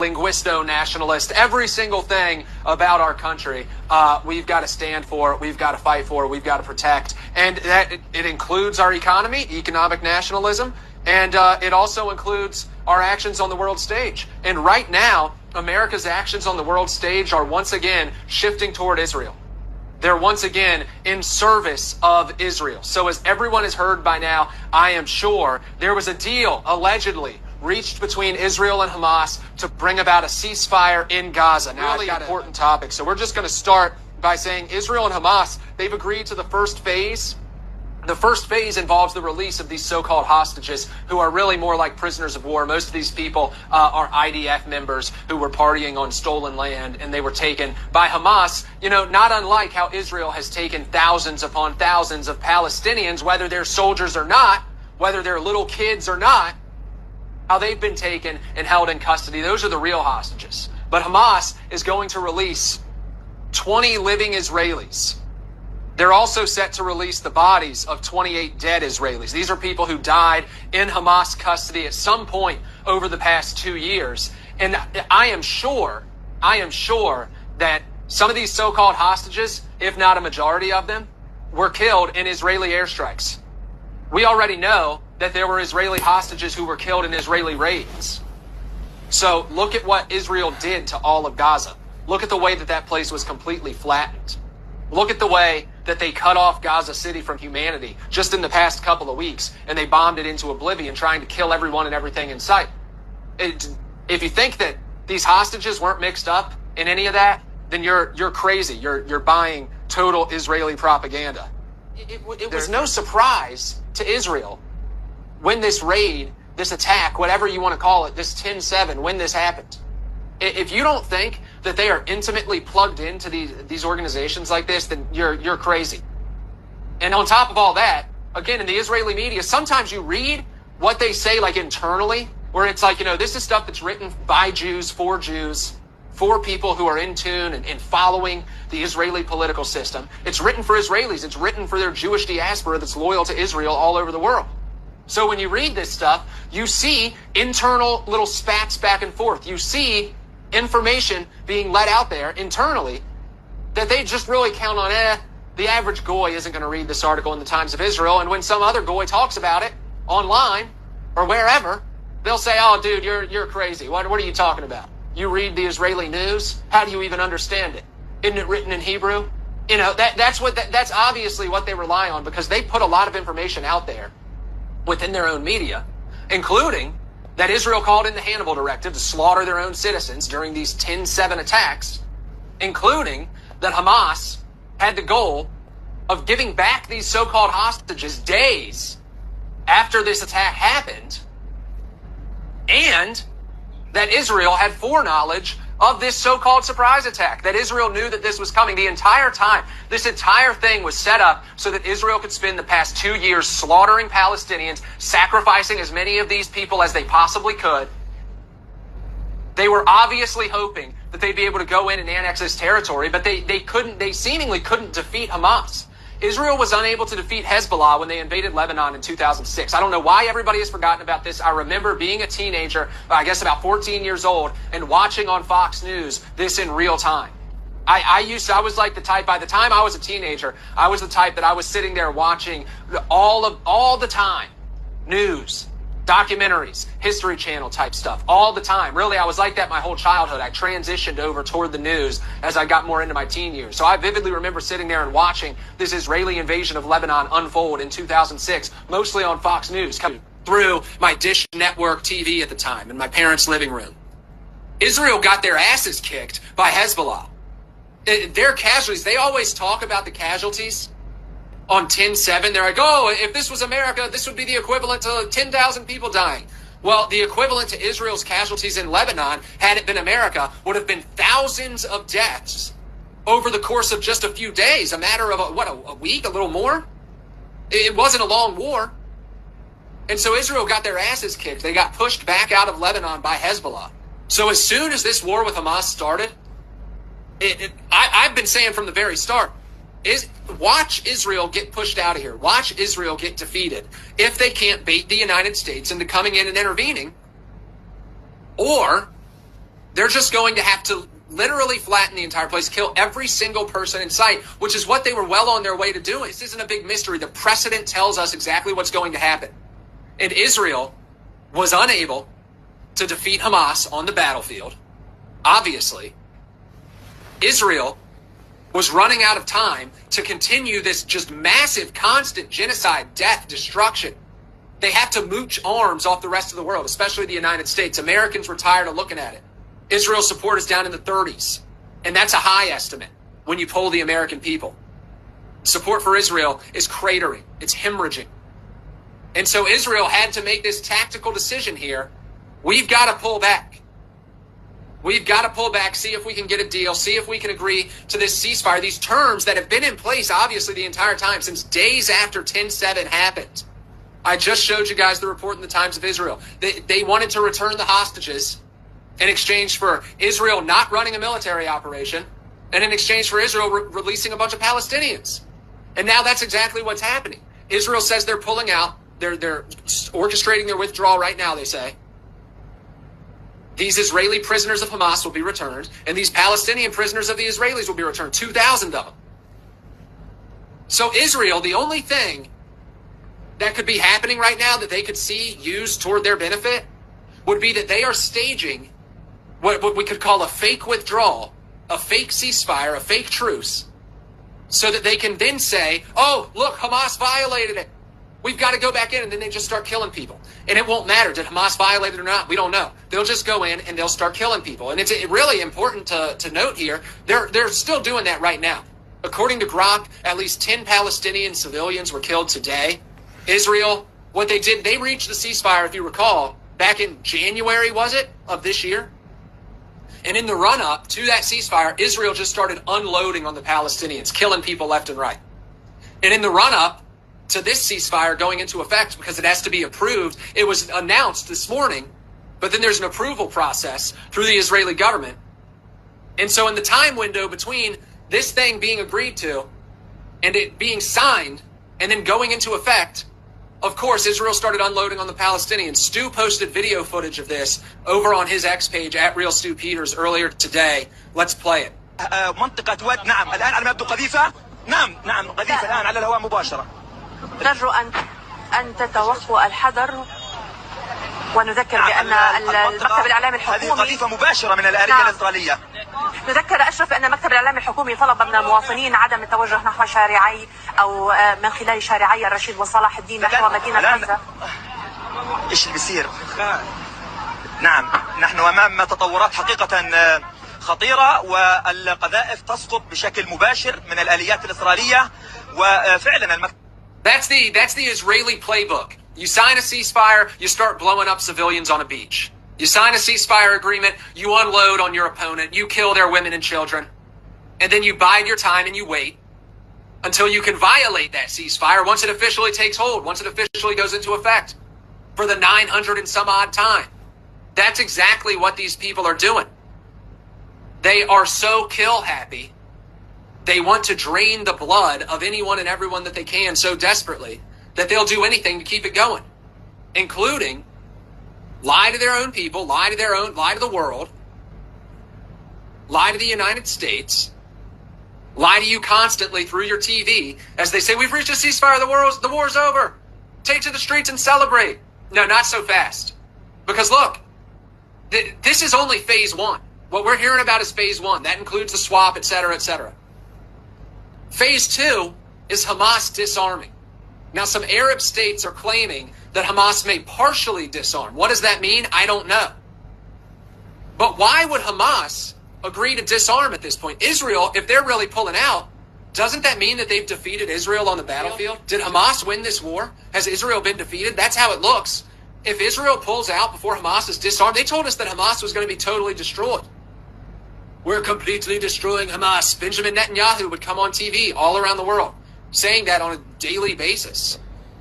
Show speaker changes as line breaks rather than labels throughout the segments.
linguisto-nationalist, every single thing about our country, we've got to stand for, we've got to fight for, we've got to protect. And that it includes our economy, economic nationalism, and it also includes our actions on the world stage. And right now, America's actions on the world stage are once again shifting toward Israel. They're once again in service of Israel. So as everyone has heard by now, I am sure there was a deal, allegedly, reached between Israel and Hamas to bring about a ceasefire in Gaza. Now, really important topic. So we're just going to start by saying Israel and Hamas, they've agreed to the first phase. The first phase involves the release of these so-called hostages who are really more like prisoners of war. Most of these people are IDF members who were partying on stolen land, and they were taken by Hamas, not unlike how Israel has taken thousands upon thousands of Palestinians, whether they're soldiers or not, whether they're little kids or not, how they've been taken and held in custody. Those are the real hostages. But Hamas is going to release 20 living Israelis. They're also set to release the bodies of 28 dead Israelis. These are people who died in Hamas custody at some point over the past 2 years. And I am sure that some of these so-called hostages, if not a majority of them, were killed in Israeli airstrikes. We already know that there were Israeli hostages who were killed in Israeli raids. So look at what Israel did to all of Gaza. Look at the way that that place was completely flattened. Look at the way that they cut off Gaza City from humanity just in the past couple of weeks, and they bombed it into oblivion, trying to kill everyone and everything in sight. If you think that these hostages weren't mixed up in any of that, then you're crazy. You're buying total Israeli propaganda. It was no surprise to Israel when this raid, this attack, whatever you want to call it, this 10-7, when this happened. If you don't think that they are intimately plugged into these organizations like this, then you're crazy. And on top of all that, again, in the Israeli media, sometimes you read what they say like internally, where it's like, this is stuff that's written by Jews, for people who are in tune and following the Israeli political system. It's written for Israelis. It's written for their Jewish diaspora that's loyal to Israel all over the world. So when you read this stuff, you see internal little spats back and forth. You see information being let out there internally that they just really count on, the average goy isn't going to read this article in the Times of Israel. And when some other goy talks about it online or wherever, they'll say, oh, dude, you're crazy. What are you talking about? You read the Israeli news? How do you even understand it? Isn't it written in Hebrew? That's obviously what they rely on, because they put a lot of information out there within their own media, including that Israel called in the Hannibal Directive to slaughter their own citizens during these 10-7 attacks, including that Hamas had the goal of giving back these so-called hostages days after this attack happened, and that Israel had foreknowledge of this so-called surprise attack, that Israel knew that this was coming the entire time. This entire thing was set up so that Israel could spend the past 2 years slaughtering Palestinians, sacrificing as many of these people as they possibly could. They were obviously hoping that they'd be able to go in and annex this territory, but they seemingly couldn't defeat Hamas. Israel was unable to defeat Hezbollah when they invaded Lebanon in 2006. I don't know why everybody has forgotten about this. I remember being a teenager, I guess about 14 years old, and watching on Fox News this in real time. I was like the type, by the time I was a teenager, I was the type that I was sitting there watching all the time, news, documentaries, History Channel type stuff all the time. Really, I was like that my whole childhood. I transitioned over toward the news as I got more into my teen years. So I vividly remember sitting there and watching this Israeli invasion of Lebanon unfold in 2006, mostly on Fox News, coming through my Dish Network TV at the time in my parents' living room. Israel got their asses kicked by Hezbollah. Their casualties, they always talk about the casualties on 10-7, they're like, oh, if this was America, this would be the equivalent to 10,000 people dying. Well, the equivalent to Israel's casualties in Lebanon, had it been America, would have been thousands of deaths over the course of just a few days, a matter of, a week, a little more? It wasn't a long war. And so Israel got their asses kicked. They got pushed back out of Lebanon by Hezbollah. So as soon as this war with Hamas started, I've been saying from the very start, watch Israel get pushed out of here. Watch Israel get defeated if they can't bait the United States into coming in and intervening, or They're just going to have to literally flatten the entire place, kill every single person in sight, which is what they were well on their way to doing. This isn't a big mystery. The precedent tells us exactly what's going to happen. And Israel was unable to defeat Hamas on the battlefield. Obviously, Israel was running out of time to continue this just massive, constant genocide, death, destruction. They have to mooch arms off the rest of the world, especially the United States. Americans were tired of looking at it. Israel's support is down in the 30s, and that's a high estimate when you poll the American people. Support for Israel is cratering. It's hemorrhaging. And so Israel had to make this tactical decision here. We've got to pull back. We've got to pull back, see if we can get a deal, see if we can agree to this ceasefire, these terms that have been in place, obviously, the entire time, since days after 10/7 happened. I just showed you guys the report in the Times of Israel. They wanted to return the hostages in exchange for Israel not running a military operation, and in exchange for Israel releasing a bunch of Palestinians. And now that's exactly what's happening. Israel says they're pulling out. They're orchestrating their withdrawal right now, they say. These Israeli prisoners of Hamas will be returned, and these Palestinian prisoners of the Israelis will be returned, 2,000 of them. So Israel, the only thing that could be happening right now that they could see used toward their benefit would be that they are staging what we could call a fake withdrawal, a fake ceasefire, a fake truce, so that they can then say, oh, look, Hamas violated it. We've got to go back in, and then they just start killing people. And it won't matter. Did Hamas violate it or not? We don't know. They'll just go in and they'll start killing people. And it's really important to note here, they're still doing that right now. According to Grok, at least 10 Palestinian civilians were killed today. Israel, what they did, they reached the ceasefire, if you recall, back in January, was it, of this year? And in the run-up to that ceasefire, Israel just started unloading on the Palestinians, killing people left and right. And in the run-up to this ceasefire going into effect, because it has to be approved, it was announced this morning, but then there's an approval process through the Israeli government. And so in the time window between this thing being agreed to and it being signed and then going into effect, of course, Israel started unloading on the Palestinians. Stu posted video footage of this over on his X page at Real Stu Peters earlier today. Let's play it.
منطقة واد نعم الآن على ما يبدو قذيفة نعم قذيفة الآن على الهواء مباشرة.
نرجو أن تتوقوا الحذر ونذكر بأن المكتب الإعلامي الحكومي
هذه قذيفة مباشرة من الآلية الإسرائيلية.
نذكر أشرف أن المكتب الإعلامي الحكومي طلب من المواطنين عدم التوجه نحو شارعي أو من خلال شارعي الرشيد وصلاح الدين نحو مدينة غزة.
إيش اللي بيصير؟ نعم نحن أمام تطورات حقيقة خطيرة والقذائف تسقط بشكل مباشر من الآليات الإسرائيلية وفعلا المكتب.
That's the Israeli playbook. You sign a ceasefire, you start blowing up civilians on a beach. You sign a ceasefire agreement, you unload on your opponent, you kill their women and children, and then you bide your time and you wait until you can violate that ceasefire once it officially takes hold, once it officially goes into effect for the 900 and some odd time. That's exactly what these people are doing. They are so kill happy. They want to drain the blood of anyone and everyone that they can so desperately that they'll do anything to keep it going, including lie to their own people, lie to the world, lie to the United States, lie to you constantly through your TV as they say, we've reached a ceasefire, the war's over. Take to the streets and celebrate. No, not so fast. Because look, this is only phase one. What we're hearing about is phase one. That includes the swap, etc., etc. Phase two is Hamas disarming. Now, some Arab states are claiming that Hamas may partially disarm. What does that mean? I don't know. But why would Hamas agree to disarm at this point? Israel, if they're really pulling out, doesn't that mean that they've defeated Israel on the battlefield? Did Hamas win this war? Has Israel been defeated? That's how it looks. If Israel pulls out before Hamas is disarmed, they told us that Hamas was going to be totally destroyed. We're completely destroying Hamas. Benjamin Netanyahu would come on TV all around the world saying that on a daily basis.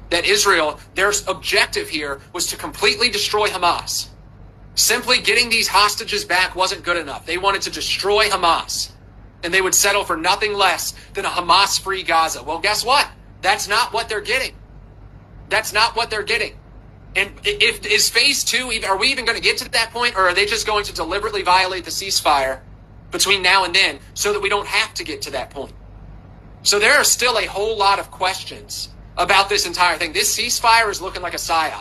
That Israel, their objective here was to completely destroy Hamas. Simply getting these hostages back wasn't good enough. They wanted to destroy Hamas. And they would settle for nothing less than a Hamas-free Gaza. Well, guess what? That's not what they're getting. That's not what they're getting. And if is phase 2, are we even going to get to that point, or are they just going to deliberately violate the ceasefire between now and then so that we don't have to get to that point? So there are still a whole lot of questions about this entire thing. This ceasefire is looking like a psyop.